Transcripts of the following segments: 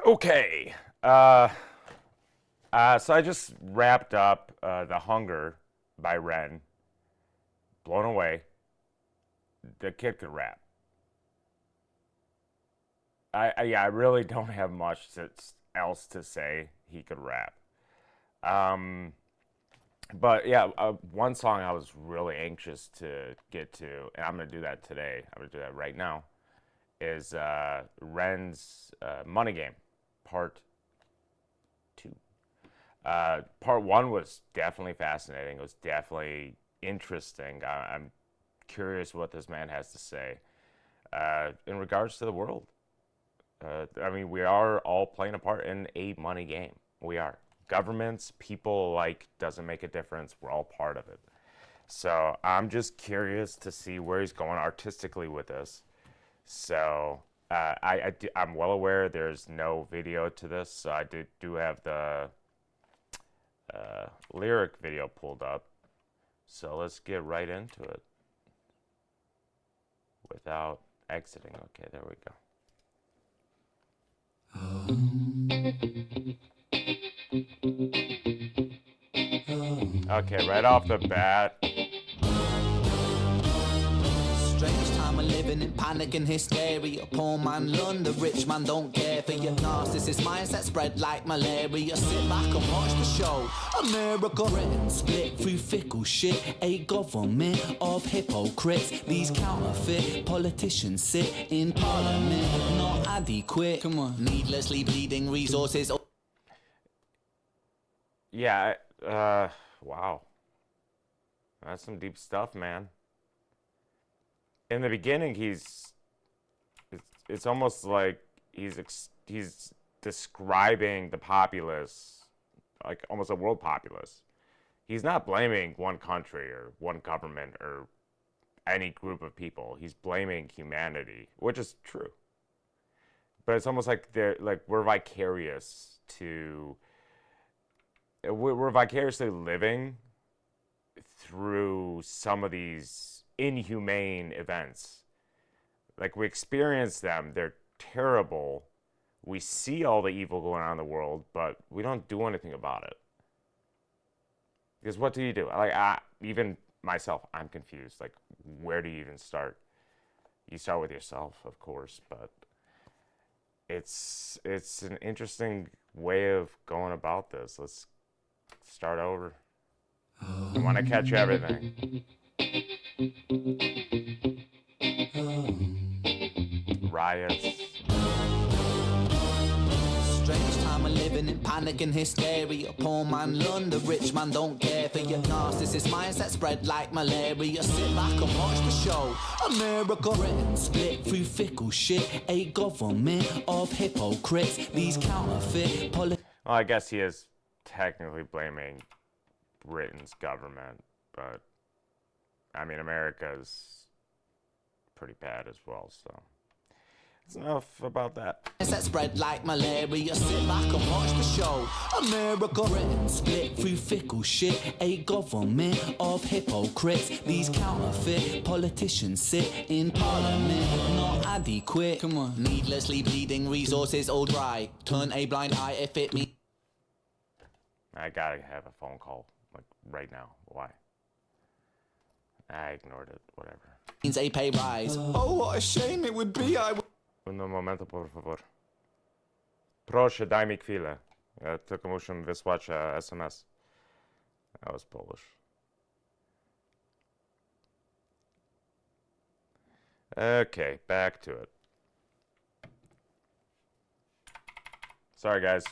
Okay. So I just wrapped up The Hunger by Ren. Blown away. The kid could rap. I really don't have much else to say. He could rap. Um, but yeah, one song I was really anxious to get to, and I'm gonna do that today. I'm gonna do that right now. Is Ren's Money Game, Part Two. Part one was definitely fascinating. It was definitely interesting. I'm curious what this man has to say in regards to the world. I mean, we are all playing a part in a money game. We are. Governments, people like, doesn't make a difference. We're all part of it. So I'm just curious to see where he's going artistically with this. So I'm well aware there's no video to this. So do have the lyric video pulled up. So let's get right into it without exiting. Okay, there we go. Okay, right off the bat. Strange time of living in panic and hysteria. Poor man learn, the rich man don't care for your narcissist mindset spread like malaria. Sit back and watch the show. America Britain split through fickle shit. A government of hypocrites. These counterfeit politicians sit in parliament, not adequate. Come on, needlessly bleeding resources. Yeah, wow. That's some deep stuff, man. In the beginning, it's almost like he's describing the populace, like almost a world populace. He's not blaming one country or one government or any group of people. He's blaming humanity, which is true. But it's almost like we're vicariously living through some of these inhumane events. Like, we experience them, they're terrible. We see all the evil going on in the world, but we don't do anything about it. Because what do you do? Like, even myself, I'm confused. Like, where do you even start? You start with yourself, of course, but it's an interesting way of going about this. Let's start over. I want to catch everything. Riots. Strange time of living in panic and hysteria. Poor man learn, the rich man don't care for your narcissist mindset spread like malaria. Sit back and watch the show. America Britain split through fickle shit. A government of hypocrites. These counterfeit politicians. Well, I guess he is technically blaming Britain's government, but I mean, America's pretty bad as well, so it's enough about that. That spread like malaria. Sit back and watch the show. America Britain split through fickle shit. A government of hypocrites. These counterfeit politicians sit in parliament, not adequate. Come on, needlessly bleeding resources all dry. Turn a blind eye if it means. I gotta have a phone call, like, right now. Why? I ignored it. Whatever. Means a pay rise. Oh, what a shame it would be. Un momento, por favor. Proszę, daj mi chwilę. Ja tylko muszę wysłać SMS. That was Polish. Okay, back to it. Sorry, guys.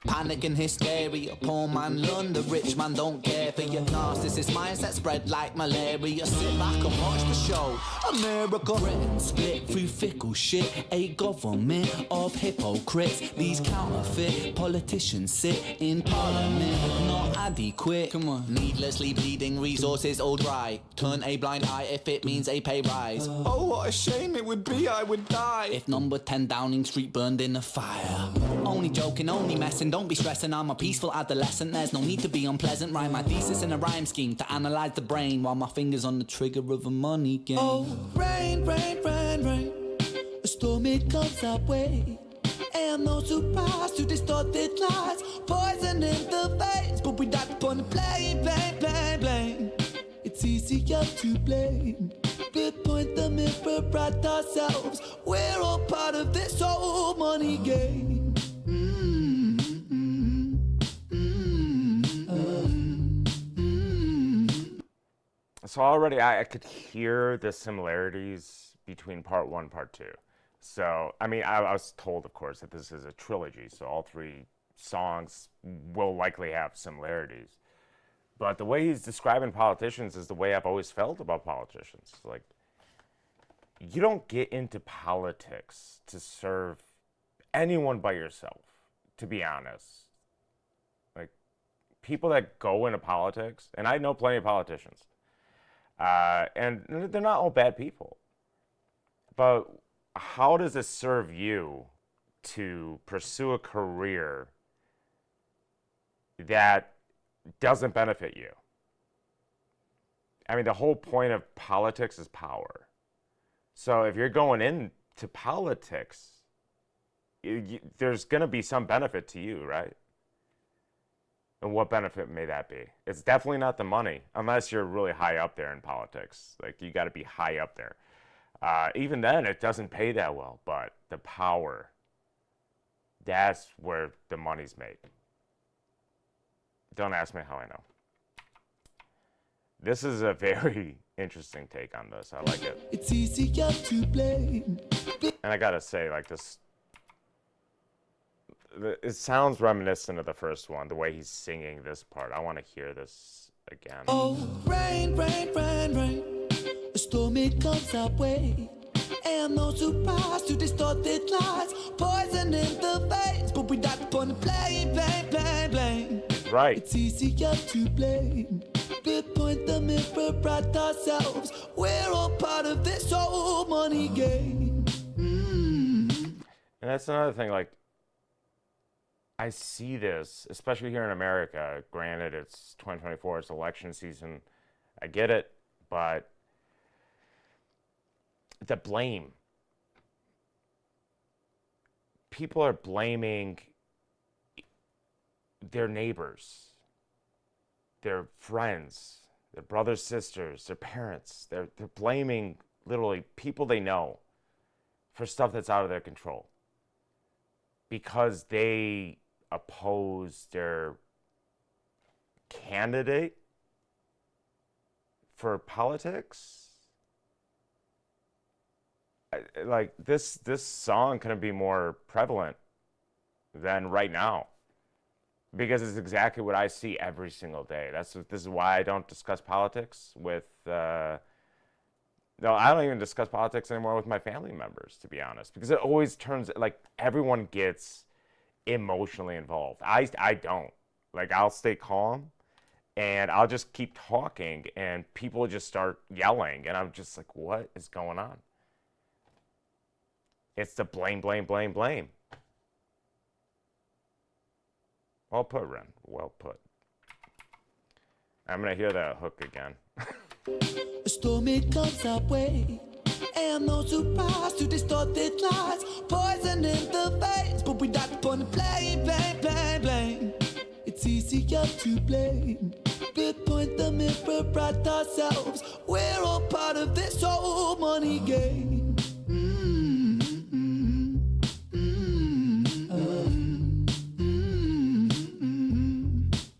Panic and hysteria, poor man learn, the rich man don't care for your narcissist mindset spread like malaria. Sit back and watch the show. America Britain split through fickle shit. A government of hypocrites. These counterfeit politicians sit in parliament, not adequate. Come on, needlessly bleeding resources all dry. Turn a blind eye if it means a pay rise. Oh, what a shame it would be. I would die if number 10 Downing Street burned in a fire. Only joking, only messing. Don't be stressing, I'm a peaceful adolescent. There's no need to be unpleasant. Write my thesis in a rhyme scheme to analyze the brain while my fingers on the trigger of a money game. Oh, rain, rain, rain, rain. A storm, it comes our way. And no surprise to distorted lies, poison in the veins, but we died upon the blame. It's easier to blame. We point the mirror at ourselves. We're all part of this whole money game. So already I could hear the similarities between part one, part two. So, I mean, I was told, of course, that this is a trilogy, so all three songs will likely have similarities. But the way he's describing politicians is the way I've always felt about politicians. Like, you don't get into politics to serve anyone but yourself, to be honest. Like, people that go into politics, and I know plenty of politicians, and they're not all bad people. But how does it serve you to pursue a career that doesn't benefit you? I mean, the whole point of politics is power. So if you're going into politics, there's going to be some benefit to you, right? And what benefit may that be? It's definitely not the money, unless you're really high up there in politics. Like, you got to be high up there. Even then, it doesn't pay that well, but the power, that's where the money's made. Don't ask me how I know. This is a very interesting take on this. I like it. It's easier to blame. And I gotta say, like, this, it sounds reminiscent of the first one, the way he's singing this part. I want to hear this again. Oh, rain, rain, rain, rain. A storm, it comes our way. And no surprise to distorted lies, poison in the veins, but we died upon the blame. Right. It's easier to blame. We point the mirror at ourselves. We're all part of this whole money game. And that's another thing, like, I see this, especially here in America. Granted, it's 2024, it's election season. I get it, but the blame. People are blaming their neighbors, their friends, their brothers, sisters, their parents. They're blaming literally people they know for stuff that's out of their control because they oppose their candidate for politics. Like, this song couldn't be more prevalent than right now, because it's exactly what I see every single day. This is why I don't discuss politics with no, I don't even discuss politics anymore with my family members, to be honest, because it always turns, like, everyone gets emotionally involved. I don't. Like, I'll stay calm and I'll just keep talking and people just start yelling and I'm just like, what is going on? It's the blame. Well put, Ren. Well put. I'm going to hear that hook again. A storm, it comes our way. And no surprise to distorted lies, poison in the veins, but we died upon the blame. It's easier to blame. We point the mirror at ourselves. We're all part of this whole money game.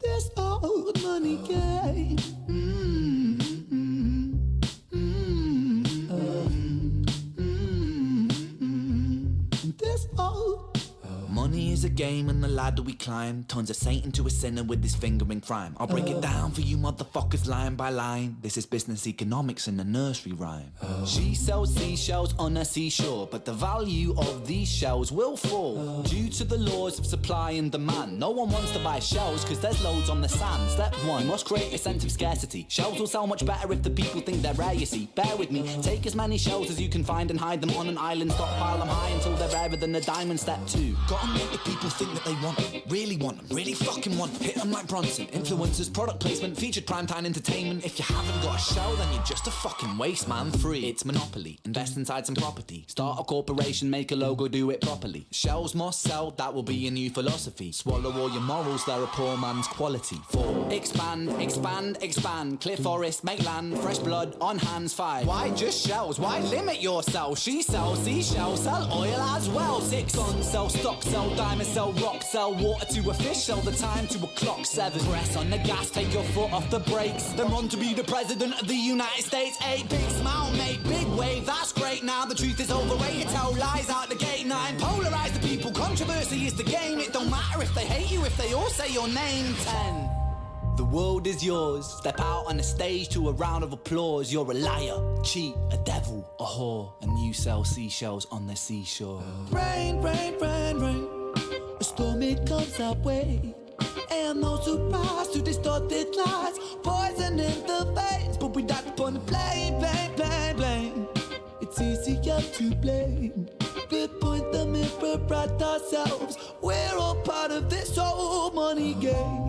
This old money game. Money is a game and the ladder we climb turns a saint into a sinner with his finger in crime. I'll break it down for you motherfuckers line by line. This is business economics in a nursery rhyme. She sells seashells on a seashore, but the value of these shells will fall due to the laws of supply and demand. No one wants to buy shells because there's loads on the sand. Step one, must create a sense of scarcity. Shells will sell much better if the people think they're rare, you see. Bear with me, take as many shells as you can find and hide them on an island. Stockpile them high until they're rarer than a diamond. Step two, got Gotta make the people think that they want them, really fucking want them. Hit them like Bronson. Influencers, product placement, featured primetime entertainment. If you haven't got a show, then you're just a fucking waste, man. Free. It's Monopoly. Invest inside some property. Start a corporation, make a logo, do it properly. Shells must sell, that will be your new philosophy. Swallow all your morals, they're a poor man's quality. 4. Expand, expand, expand. Clear forest, make land, fresh blood on hands. 5. Why just shells? Why limit yourself? She sells seashells, sell oil as well. 6. Sun, sell stock, sell diamonds, sell rock, sell water to a fish, sell the time to a clock. 7. Press on the gas, take your foot off the brakes, then run to be the president of the United States. 8. Big smile, make big wave, that's great. Now the truth is overrated, tell lies out the gate. 9. Polarize the people, controversy is the game. It don't matter if they hate you, if they all say your name. 10. The world is yours. Step out on the stage to a round of applause. You're a liar, cheat, a devil, a whore, and you sell seashells on the seashore. Rain, rain, rain, rain. A storm, it comes our way. And no surprise to distorted lies. Poison in the veins, but we die upon the blame, blame, blame, blame. It's easier to blame. We point the mirror at ourselves. We're all part of this whole money game.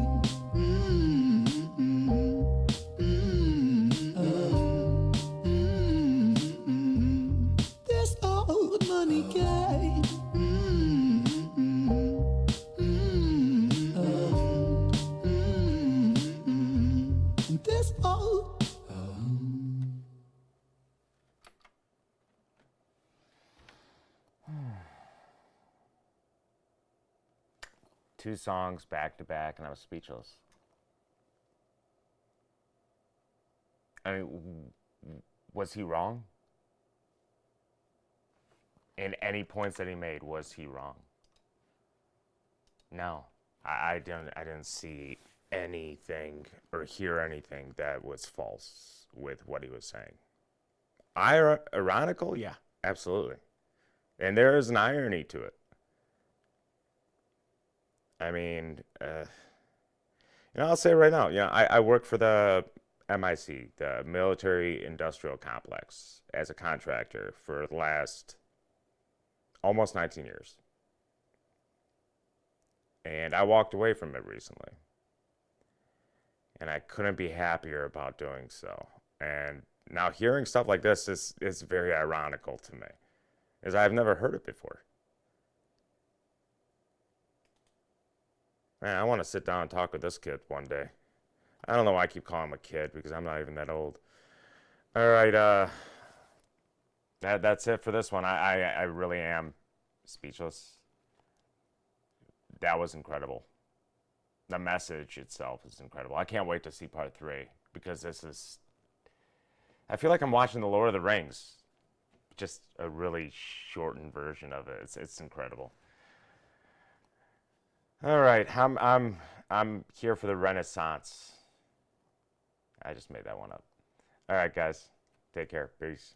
This old money game. This old. Two songs back to back, and I was speechless. I mean, was he wrong? In any points that he made, was he wrong? No, I didn't see anything or hear anything that was false with what he was saying. Ironical, yeah, absolutely, and there is an irony to it. I mean, I'll say right now, I work for the MIC, the Military Industrial Complex, as a contractor for the last almost 19 years. And I walked away from it recently. And I couldn't be happier about doing so. And now hearing stuff like this is very ironical to me, as I've never heard it before. Man, I want to sit down and talk with this kid one day. I don't know why I keep calling him a kid, because I'm not even that old. All right, that's it for this one. I really am speechless. That was incredible. The message itself is incredible. I can't wait to see part 3, because I feel like I'm watching The Lord of the Rings, just a really shortened version of it. It's incredible. All right, I'm here for the Renaissance. I just made that one up. All right, guys, take care. Peace.